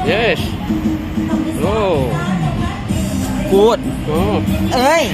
Yes. Oh. Good. Oh. เอ้ย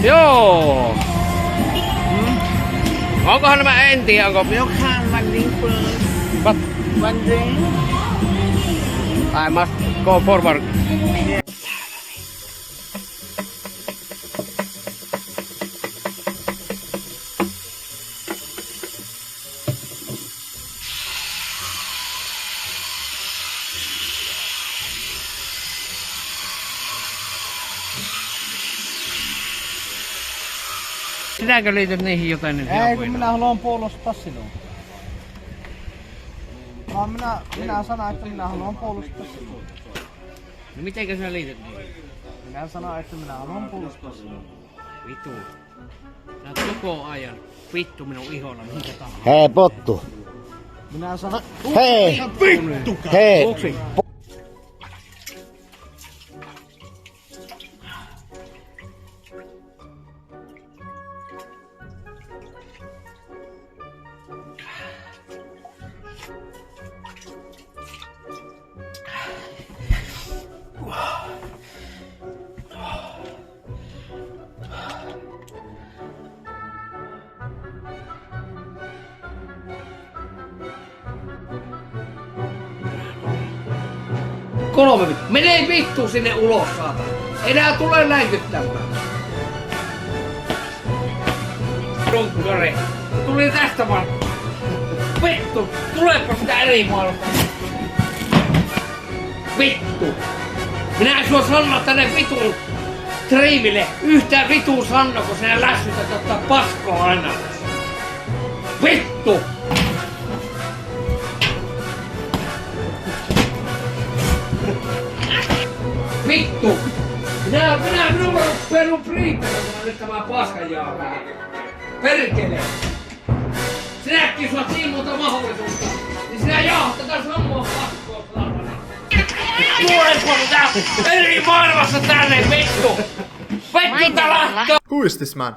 Joo. Onkohan nämä en tiedä, onko Welcome, Mandelins, please. but Mandelins. I must go forward. Sinäkö liityt niihin jotain nyt? Ei, kun minä haluan puolustaa sinua. Minä sanon, että minä haluan puolustaa sinua. No mitenkä sinä liityt niihin? Minä sanon, että minä haluan puolustaa sinua. Vitu. Sä oot koko ajan vittu minun iholla minkä tahansa. Hei, pottu. Minä sanon... Hei! Vittu! Hei! Uksi. Kolme vittu. Mene vittu sinne ulos, saatana. Enää tule länkyttämään. Runkkari. Tuli tästä vaan. Vittu. Tulepa sitä eri maailmasta. Vittu. Minä en sua sanoa tänne vitun striimille yhtään vitun sanno, kun sinä lässytät ottaa paskoa aina. Vittu. Vittu! Minulla on perun priittänyt nyt tämä paskanjauha. Perkele! Sinäkin sulla niin monta mahdollisuutta, niin sinä jauhat tätä samaa paskoa saatana. Tulepa tää eri maailmassa tänne vittu! Vittu tää lähtö! Who is this man?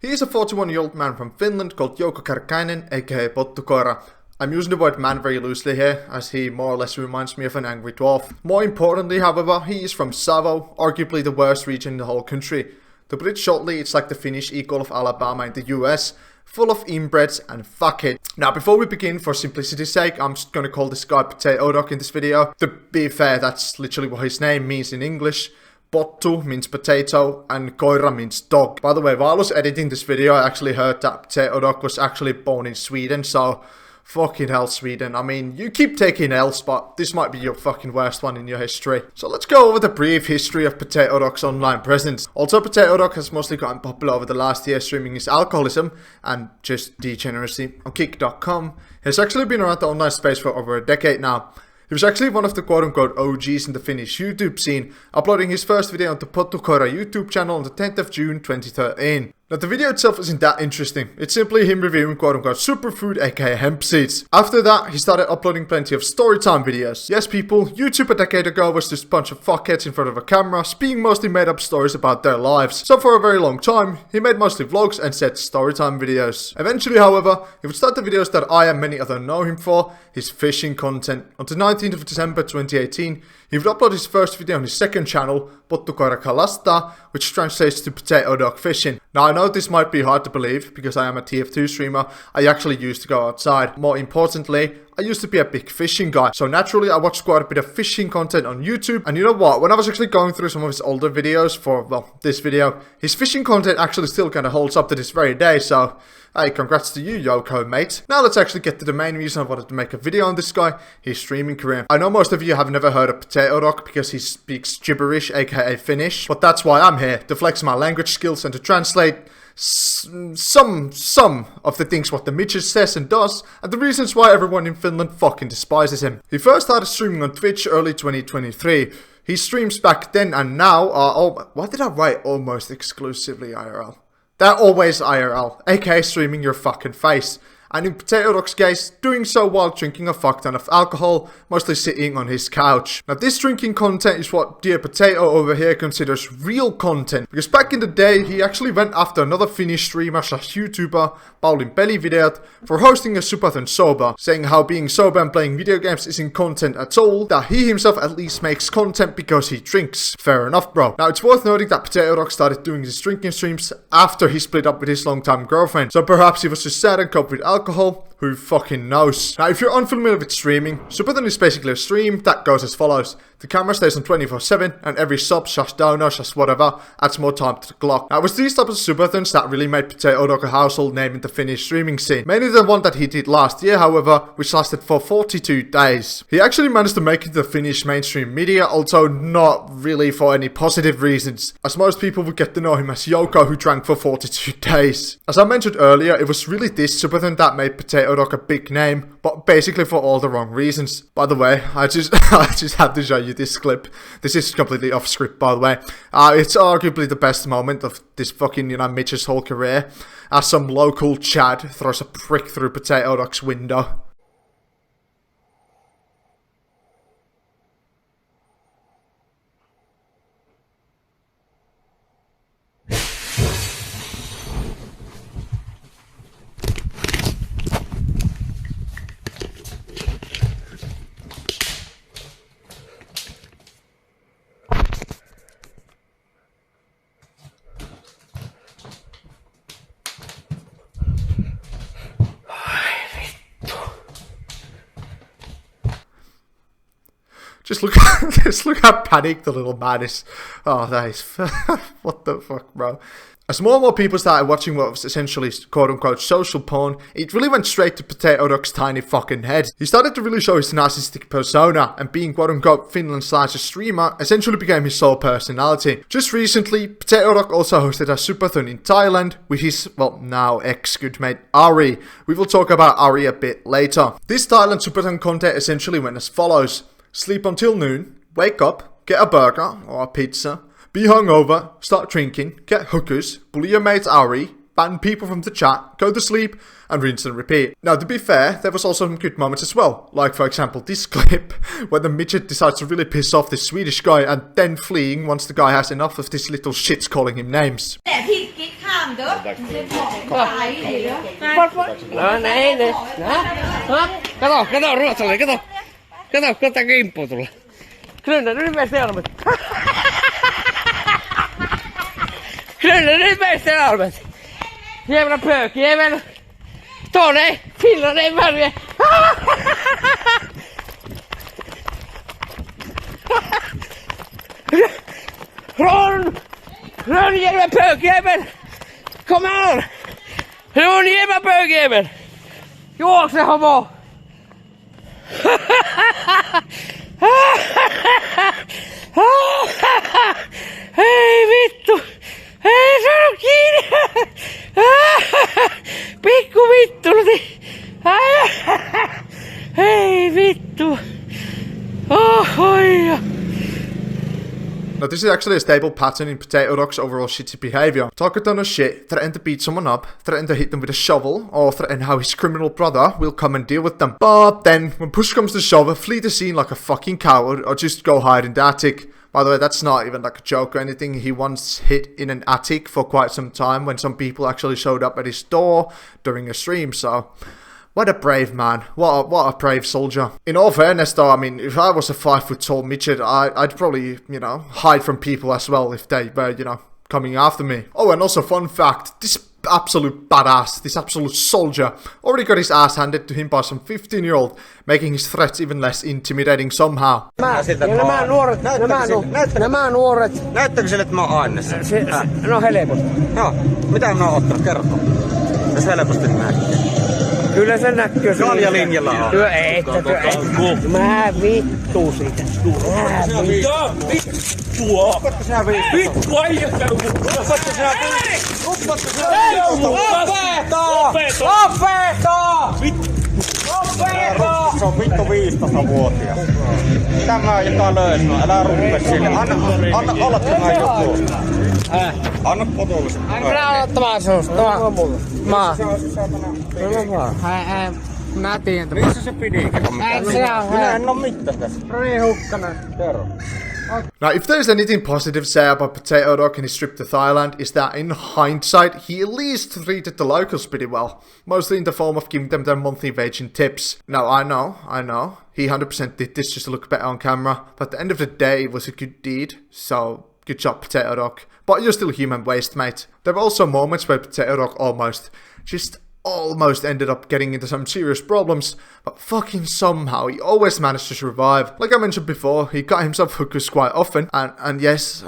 He is a 41-year-old man from Finland called Jouko Kärkkäinen, aka Pottukoira. I'm using the word man very loosely here, as he more or less reminds me of an angry dwarf. More importantly, however, he is from Savo, arguably the worst region in the whole country. To put it shortly, it's like the Finnish equal of Alabama in the US, full of inbreds and fuckheads. Now, before we begin, for simplicity's sake, I'm just gonna call this guy Potato Dog in this video. To be fair, that's literally what his name means in English. Pottu means potato and koira means dog. By the way, while I was editing this video, I actually heard that Potato Dog was actually born in Sweden, so fucking hell, Sweden. I mean, you keep taking L's, but this might be your fucking worst one in your history. So let's go over the brief history of Potato Dog's online presence. Also, Potato Dog has mostly gotten popular over the last year streaming his alcoholism and just degeneracy on kick.com. He's actually been around the online space for over a decade now. He was actually one of the quote-unquote OGs in the Finnish YouTube scene, uploading his first video on the Pottukoira YouTube channel on the 10th of June 2013. Now, the video itself isn't that interesting. It's simply him reviewing quote-unquote superfood, aka hemp seeds. After that, he started uploading plenty of storytime videos. Yes, people, YouTube a decade ago was just a bunch of fuckheads in front of a camera, speaking mostly made-up stories about their lives. So for a very long time, he made mostly vlogs and said storytime videos. Eventually, however, he would start the videos that I and many others know him for, his fishing content. On the 19th of December 2018, he would upload his first video on his second channel, Pottukoira Kalasta, which translates to Potato Dog Fishing. Now, I know this might be hard to believe, because I am a TF2 streamer. I actually used to go outside. More importantly, I used to be a big fishing guy, so naturally I watched quite a bit of fishing content on YouTube. And you know what, when I was actually going through some of his older videos for, well, this video, his fishing content actually still kind of holds up to this very day, so hey, congrats to you, Yoko, mate. Now let's actually get to the main reason I wanted to make a video on this guy, his streaming career. I know most of you have never heard of Potato Dog because he speaks gibberish, aka Finnish, but that's why I'm here, to flex my language skills and to translate some of the things what the midget says and does, and the reasons why everyone in Finland fucking despises him. He first started streaming on Twitch early 2023. His streams back then and now are why did I write almost exclusively IRL? They're always IRL, aka streaming your fucking face. and in Potato Dog's case, doing so while drinking a fuck ton of alcohol, mostly sitting on his couch. Now this drinking content is what Dear Potato over here considers real content, because back in the day he actually went after another Finnish streamer / YouTuber, Paulin Pelivideot, for hosting a supathon sober, saying how being sober and playing video games isn't content at all, that he himself at least makes content because he drinks. Fair enough, bro. Now it's worth noting that Potato Dog started doing his drinking streams after he split up with his longtime girlfriend, so perhaps he was just sad and coped with alcohol. Who fucking knows? Now if you're unfamiliar with streaming, supathon is basically a stream that goes as follows. The camera stays on 24/7 and every sub / donor / whatever adds more time to the clock. Now it was these types of supathons that really made Potato Dog a household name in the Finnish streaming scene. Mainly the one that he did last year, however, which lasted for 42 days. He actually managed to make it to the Finnish mainstream media, although not really for any positive reasons, as most people would get to know him as Yoko who drank for 42 days. As I mentioned earlier, it was really this supathon that made Potato Dog a big name, but basically for all the wrong reasons. By the way, I just had to show you this clip. This is completely off script, by the way. It's arguably the best moment of this fucking, Mitch's whole career, as some local Chad throws a prick through Potato Dog's window. Just look how panicked the little man is. Oh, that is... what the fuck, bro? As more and more people started watching what was essentially quote-unquote social porn, it really went straight to Potato Dog's tiny fucking head. He started to really show his narcissistic persona, and being quote-unquote Finland's largest streamer essentially became his sole personality. Just recently, Potato Dog also hosted a supathon in Thailand with his, well, now ex-good mate Ari. We will talk about Ari a bit later. This Thailand supathon content essentially went as follows. Sleep until noon, wake up, get a burger or a pizza, be hungover, start drinking, get hookers, bully your mate Ari, ban people from the chat, go to sleep, and rinse and repeat. Now to be fair, there was also some good moments as well, like for example this clip, where the midget decides to really piss off this Swedish guy and then fleeing once the guy has enough of this little shits calling him names. Kato kimppuun tulla. Kyllä nyt meistä helmet. Kyllä nyt meistä helmet. Jävla pööki, jävla. Thon ei, Finland ei väliä. Run jävla pööki, jävla. Come on. Run jävla pööki, jävla. Juokse homo. Hei vittu! Ei saanut kiinni! Pikku vittunuti! Hei vittu! Ohoja! Now this is actually a stable pattern in Potato Dog's overall shitty behavior. Talk a ton of shit, threaten to beat someone up, threaten to hit them with a shovel, or threaten how his criminal brother will come and deal with them. But then, when push comes to shove, flee the scene like a fucking coward, or just go hide in the attic. By the way, that's not even like a joke or anything. He once hid in an attic for quite some time when some people actually showed up at his door during a stream, so... What a brave man. What a brave soldier. In all fairness though, I mean, if I was a 5 foot tall midget, I'd probably, hide from people as well if they were, coming after me. Oh, and also fun fact, this absolute badass, this absolute soldier, already got his ass handed to him by some 15-year-old, making his threats even less intimidating somehow. Nämä nuoret. Näyttääkö sille, että mä oon Annes? No helposti. Joo, mitä mä oon ottanut? Kerro. Jos helposti näkyy. Kyllä se näkyy. Kaljalinjalla on. Työ ei. Mä vittu siitä. Vittua. Koska sä vittu. Vittu aiottaa. Koska sä vittu. Koska sä vittu. Lopeta! Lopeta! Se on vittu 15-vuotias. Tämä joka löys. Älä ruppe sille. Anna olla tämä joku. Anna potullista. Minä ottamaan susta. Mä. Mä tiedän. Missä se pidikki on? Minä en oo mitään tässä. Kerro. Now, if there's anything positive to say about Potato Dog and his trip to Thailand, is that in hindsight, he at least treated the locals pretty well, mostly in the form of giving them their monthly wage and tips. Now, I know, he 100% did this just to look better on camera, but at the end of the day, it was a good deed, so good job, Potato Dog. But you're still human waste, mate. There were also moments where Potato Dog almost ended up getting into some serious problems, but fucking somehow he always managed to survive. Like I mentioned before, he got himself hookers quite often, and yes,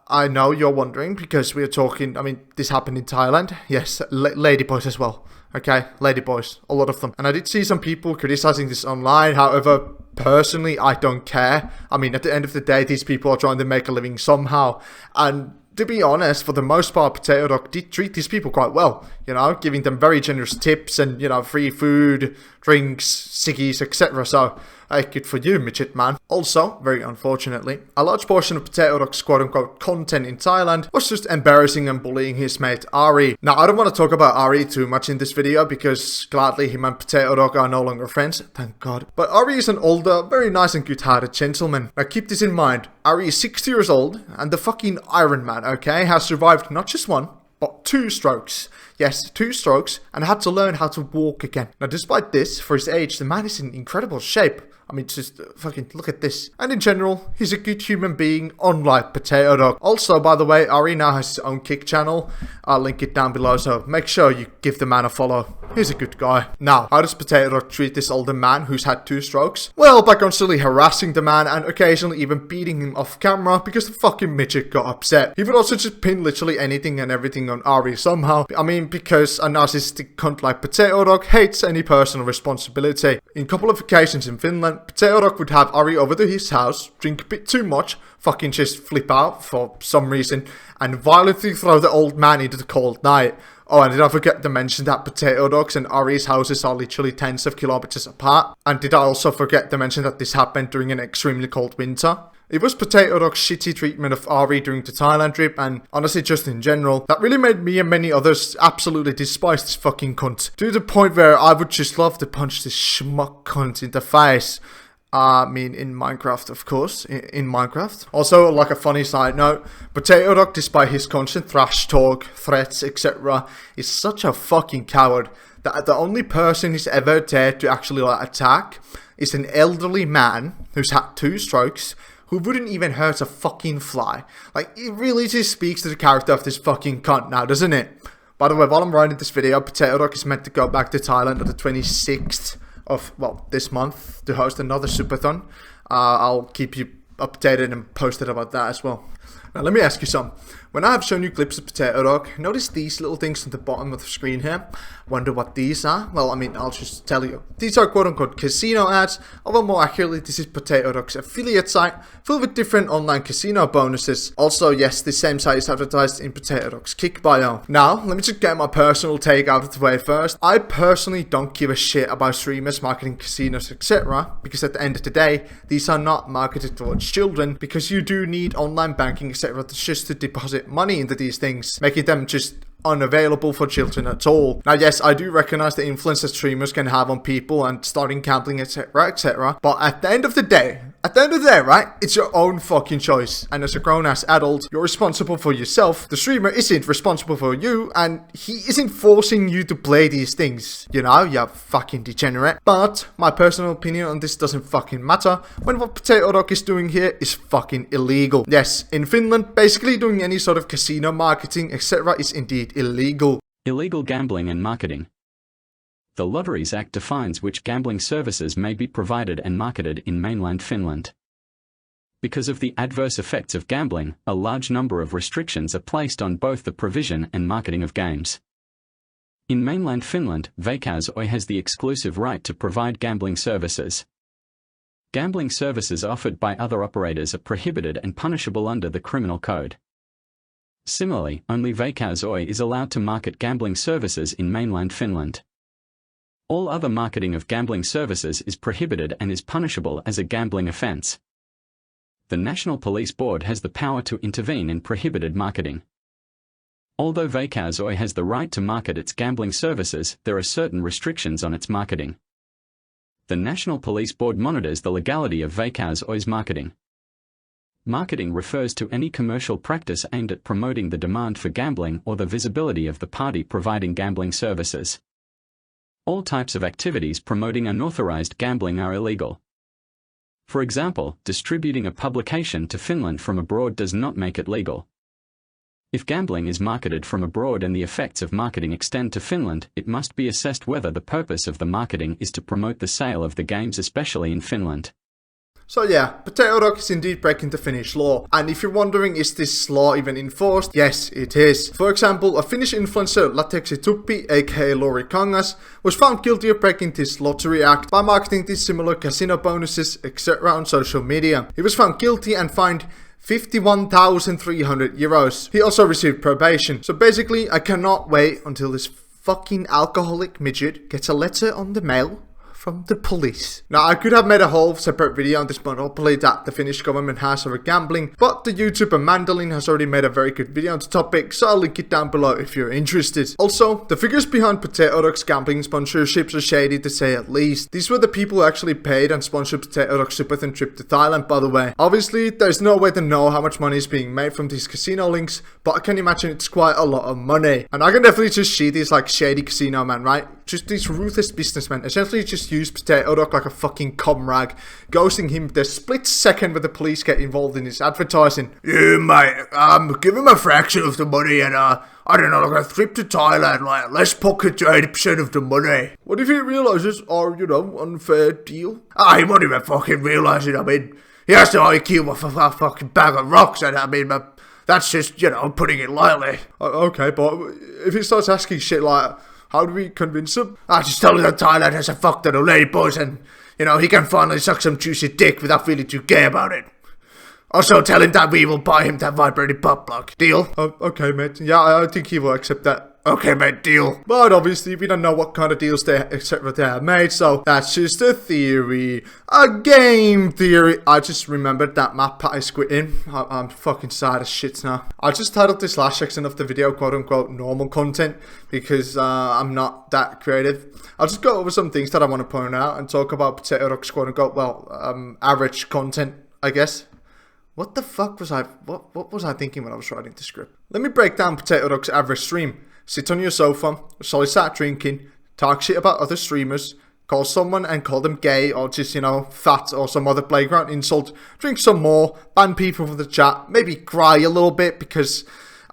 I know you're wondering, because we are talking, I mean, this happened in Thailand, yes, ladyboys as well, okay, ladyboys, a lot of them. And I did see some people criticizing this online, however, personally, I don't care. I mean, at the end of the day, these people are trying to make a living somehow, and to be honest, for the most part, Potato Dog did treat these people quite well, you know, giving them very generous tips and, you know, free food, drinks, ciggies, etc. So, hey, good for you, midget man. Also, very unfortunately, a large portion of Potato Dog's quote-unquote content in Thailand was just embarrassing and bullying his mate Ari. Now, I don't want to talk about Ari too much in this video because gladly him and Potato Dog are no longer friends, thank God. But Ari is an older, very nice and good-hearted gentleman. Now, keep this in mind, Ari is 60 years old and the fucking Iron Man, okay, has survived not just one, but 2 strokes. Yes, 2 strokes, and had to learn how to walk again. Now, despite this, for his age, the man is in incredible shape. I mean, just fucking look at this. And in general, he's a good human being, unlike Potato Dog. Also, by the way, Ari now has his own Kick channel. I'll link it down below, so make sure you give the man a follow. He's a good guy. Now, how does Potato Dog treat this older man who's had 2 strokes? Well, by constantly harassing the man and occasionally even beating him off camera because the fucking midget got upset. He would also just pin literally anything and everything on Ari somehow. I mean, because a narcissistic cunt like Potato Dog hates any personal responsibility. In a couple of occasions in Finland, Potato Dog would have Ari over to his house, drink a bit too much, fucking just flip out for some reason, and violently throw the old man into the cold night. Oh, and did I forget to mention that Potato Dog's and Ari's houses are literally tens of kilometers apart? And did I also forget to mention that this happened during an extremely cold winter? It was Potato Dog's shitty treatment of Ari during the Thailand trip, and honestly just in general, that really made me and many others absolutely despise this fucking cunt. To the point where I would just love to punch this schmuck cunt in the face. I mean, in Minecraft, of course. In Minecraft. Also, like a funny side note, Potato Dog, despite his constant thrash talk, threats, etc., is such a fucking coward that the only person he's ever dared to actually attack is an elderly man who's had 2 strokes, who wouldn't even hurt a fucking fly. Like, it really just speaks to the character of this fucking cunt now, doesn't it? By the way, while I'm writing this video, Potato Dog is meant to go back to Thailand on the 26th of, well, this month to host another Superthon. I'll keep you updated and posted about that as well. Now, let me ask you something. When I have shown you clips of Potato Dog, notice these little things at the bottom of the screen here? Wonder what these are? Well, I mean, I'll just tell you. These are quote-unquote casino ads, although more accurately, this is Potato Dog's affiliate site, filled with different online casino bonuses. Also, yes, this same site is advertised in Potato Dog's Kick bio. Now, let me just get my personal take out of the way first. I personally don't give a shit about streamers marketing casinos, etc., because at the end of the day, these are not marketed towards children, because you do need online banking, etc., just to deposit money into these things, making them just unavailable for children at all. Now, yes, I do recognize the influence that streamers can have on people and starting gambling, etc., etc., but at the end of the day, right, it's your own fucking choice, and as a grown-ass adult, you're responsible for yourself. The streamer isn't responsible for you, and he isn't forcing you to play these things, you know, you fucking degenerate. But my personal opinion on this doesn't fucking matter when what Potato Dog is doing here is fucking illegal. Yes, in Finland, basically doing any sort of casino marketing, etc., is indeed illegal. Illegal gambling and marketing. The Lotteries Act defines which gambling services may be provided and marketed in mainland Finland. Because of the adverse effects of gambling, a large number of restrictions are placed on both the provision and marketing of games. In mainland Finland, Veikkaus has the exclusive right to provide gambling services. Gambling services offered by other operators are prohibited and punishable under the Criminal Code. Similarly, only Veikkaus is allowed to market gambling services in mainland Finland. All other marketing of gambling services is prohibited and is punishable as a gambling offence. The National Police Board has the power to intervene in prohibited marketing. Although Veikkausoi has the right to market its gambling services, there are certain restrictions on its marketing. The National Police Board monitors the legality of Veikkausoi's marketing. Marketing refers to any commercial practice aimed at promoting the demand for gambling or the visibility of the party providing gambling services. All types of activities promoting unauthorized gambling are illegal. For example, distributing a publication to Finland from abroad does not make it legal. If gambling is marketed from abroad and the effects of marketing extend to Finland, it must be assessed whether the purpose of the marketing is to promote the sale of the games, especially in Finland. So yeah, Potato Dog is indeed breaking the Finnish law, and if you're wondering is this law even enforced, yes it is. For example, a Finnish influencer, Lateksi Tuppi aka Lori Kangas, was found guilty of breaking this lottery act by marketing these similar casino bonuses etc. on social media. He was found guilty and fined 51,300 euros. He also received probation. So basically, I cannot wait until this fucking alcoholic midget gets a letter on the mail from the police. Now, I could have made a whole separate video on this monopoly that the Finnish government has over gambling, but the YouTuber Mandelin has already made a very good video on the topic, so I'll link it down below if you're interested. Also, the figures behind Potato Dog's gambling sponsorships are shady to say at least. These were the people who actually paid and sponsored Potato Dog's Superthin trip to Thailand, by the way. Obviously, there's no way to know how much money is being made from these casino links, but I can imagine it's quite a lot of money. And I can definitely just see these like shady casino men, right? Just these ruthless businessmen essentially just use Potato Dog like a fucking cum rag, ghosting him the split second where the police get involved in his advertising. Yeah mate, give him a fraction of the money and I don't know, like a trip to Thailand, like let's pocket 80% of the money. What if he realises our, unfair deal? He won't even fucking realise it. I mean, he has the IQ of a fucking bag of rocks, and I mean, that's just, putting it lightly. Okay, but if he starts asking shit like, how do we convince him? I just tell him that Thailand has a fuck ton of ladyboys and, he can finally suck some juicy dick without feeling too gay about it. Also tell him that we will buy him that vibrating butt plug. Deal? Okay, mate. Yeah, I think he will accept that. Okay, mate, deal. But obviously, we don't know what kind of deals they have made, so that's just a theory. A game theory. I just remembered that MatPat is quitting. I'm fucking sad as shit now. I just titled this last section of the video, quote-unquote, normal content, because I'm not that creative. I'll just go over some things that I want to point out and talk about Potato Dog's, quote-unquote, average content, I guess. What the fuck was what was I thinking when I was writing the script? Let me break down Potato Dog's average stream. Sit on your sofa, solid sat drinking, talk shit about other streamers, call someone and call them gay or just, fat or some other playground insult, drink some more, ban people from the chat, maybe cry a little bit because,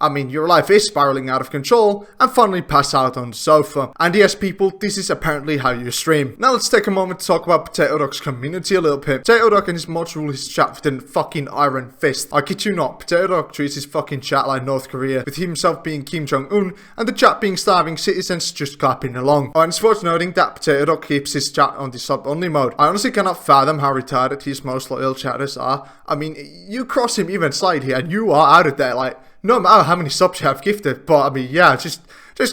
your life is spiraling out of control, and finally pass out on the sofa. And yes, people, this is apparently how you stream. Now let's take a moment to talk about Potato Dog's community a little bit. Potato Dog and his mods rule his chat with a fucking iron fist. I kid you not, Potato Dog treats his fucking chat like North Korea, with himself being Kim Jong-un, and the chat being starving citizens just clapping along. And it's worth noting that Potato Dog keeps his chat on the sub-only mode. I honestly cannot fathom how retarded his most loyal chatters are. You cross him even slightly and you are out of there, like, no matter how many subs you have gifted, but yeah, just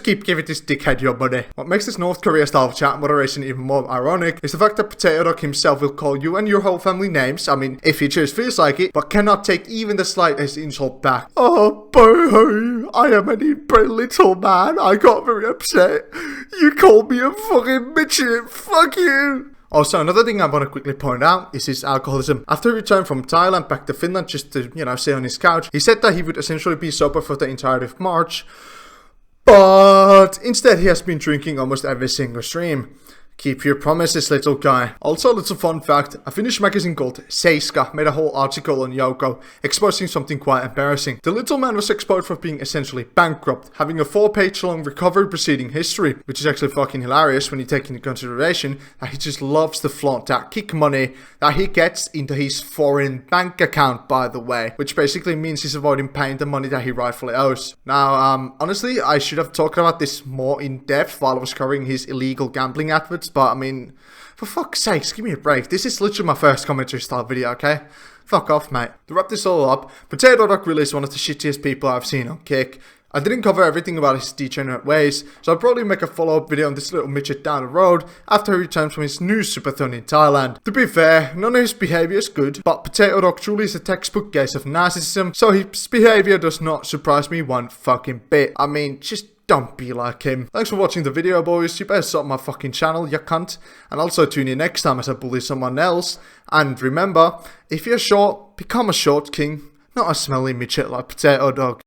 keep giving this dickhead your money. What makes this North Korea style chat moderation even more ironic is the fact that Potato Dog himself will call you and your whole family names, if he just feels like it, but cannot take even the slightest insult back. Oh, boy, I am an inbred little man, I got very upset. You called me a fucking midget, fuck you. Also, another thing I want to quickly point out is his alcoholism. After he returned from Thailand back to Finland just to, stay on his couch, he said that he would essentially be sober for the entirety of March, but instead he has been drinking almost every single stream. Keep your promises, little guy. Also, a little fun fact, a Finnish magazine called Seiska made a whole article on Jouko, exposing something quite embarrassing. The little man was exposed for being essentially bankrupt, having a 4-page long recovery proceeding history, which is actually fucking hilarious when you take into consideration that he just loves to flaunt that kick money that he gets into his foreign bank account, by the way, which basically means he's avoiding paying the money that he rightfully owes. Now, honestly, I should have talked about this more in depth while I was covering his illegal gambling adverts, but for fuck's sakes, give me a break. This is literally my first commentary style video, okay? Fuck off, mate. To wrap this all up, Potato Dog really is one of the shittiest people I've seen on Kick. I didn't cover everything about his degenerate ways, so I'll probably make a follow-up video on this little midget down the road after he returns from his new supathon in Thailand. To be fair, none of his behaviour is good, but Potato Dog truly is a textbook case of narcissism, so his behaviour does not surprise me one fucking bit. I mean, just don't be like him. Thanks for watching the video, boys. You better sub my fucking channel, you cunt. And also tune in next time as I bully someone else. And remember, if you're short, become a short king, not a smelly midget like Potato Dog.